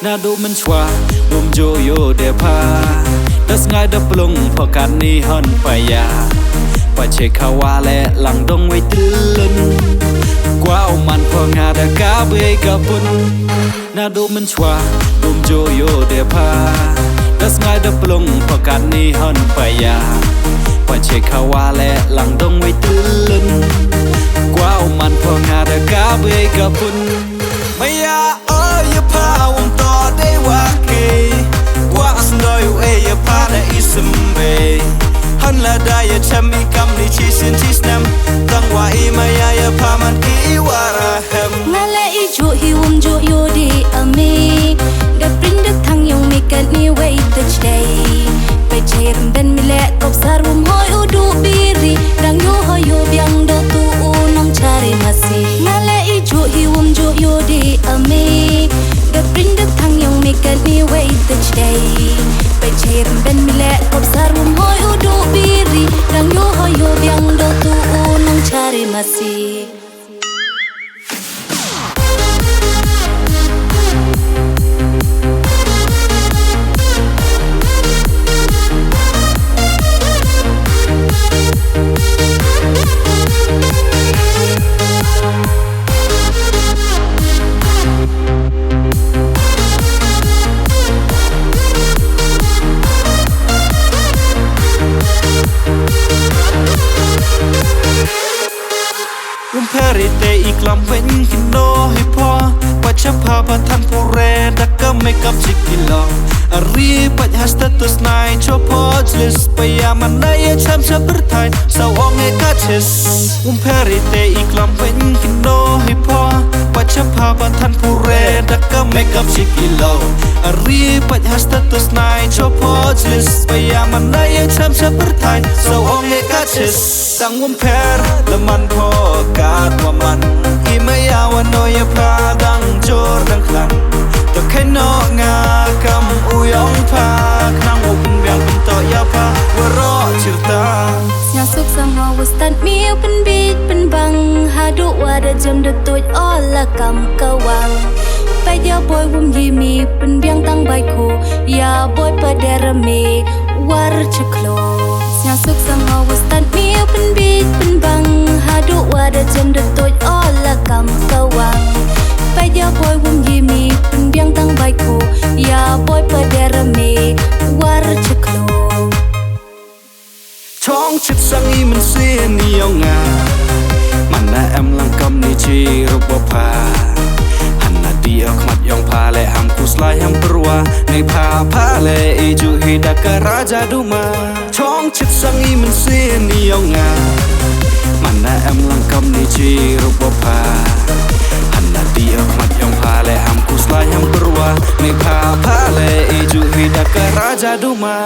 น่าดูมันชวาบุมโยโย่เดพาดัสง่ายดับลงพอกันนี้หันไปยาปะเชคาวาและหลังดงไว้ตื่นกว่ามันพองาดากาเบยกับปุ่นน่าดูมันชวาบุมโยโย่เดพาดัสง่ายดับลงพอกันนี้หันไปยาปะเชคาวาและหลังดงไว้ตื่นกว่ามันพองาดากาเบยกับปุ่นไม่อยากอย่าพาวงต่อได้ว่าเกว่าสันดอยอย่าพาได้อิสมเบฮันละได้อย่าช้ำมีกำดิชิสินที่สนามตั้งว่าอีมาอย่าพามันอีวาระเฮมมาเลอีจูฮิวมจูยูดีอเมดับปรินดักทางยงมีกันนี่ไว้ตัดใจไปเชิญเป็นมิเลกบสารวมหอยอุดูบีรีดังยูหอยยูยังดอตูอูน้องชาริมาซีมาเลอีจูฮิวมจูยูดีอเมดับปรินดักทางยงมีกันนี่ไว้ตัดใจไปเชิญเป็นมิเลกบสารวมหอยอุดูบีรีดังยูหอยยูยังดอตูอูน้องชาริมาซีเพริเตอีกลำเว้นกินโนให้พอปัจจพาพัทันผู้เรดักก็ไม่กับสิกิโลอารีปัจฮัสตัตุสไนชอพอจลิสไปยามันได้แชมป์ชับไทยสาวองเอกาเชสเพริเตอีกลำเว้นกินโนให้พอปัจจพาพัทันผู้เรดักก็ไม่กับสิกิโลอารีปัจฮัสตัตุสไนชอพอจลิสไปยามันได้แชมป์ชับไทยสาวองเอกาเชสตั้งเพรและมันพอกาดว่ามันอีไม่ยาวโนยพาดังโจรดังคลังตะแค่นองากำอุยองพาครั้งอุบเบียงเป็นต่อยาพาวรอชิรตาอยากสุขสังหรณ์ว่าสตันมีเป็นบีดเป็นบังหาดูว่าเดจำเดตัวอ้อละกำกะวังไปเดียวบอยวุ้มยีมีเป็นเบียงตั้งใบคูอย่าบอยประเดรมีวารชโคลอยากสุขสังหรณ์ว่าสตันมีเป็นบีดเป็นบังหาดูว่าเดจำเดตัวอ้อละกำกะวังไปเดียวบอยวุ้มยีมีเป็นเบียงตั้งใบคูอย่าบอยประเดรมีวารชโคลช่องชิดสังอีมันเสียนิยงามันน่าแอมลังกำนิจีรูปพาหันนาดีอขมัดยองพาและหำกุสลายหำปรัวในพาพาและอีจูฮิดากราจาดูมาช่องชิดสังอีมันเสียนิยงามันน่าแอมลังกำนิจีรูปพาหันนาดีอขมัดยองพาและหำกุสลายหำปรัวในพาพาและอีจูฮิดากราจาดูมา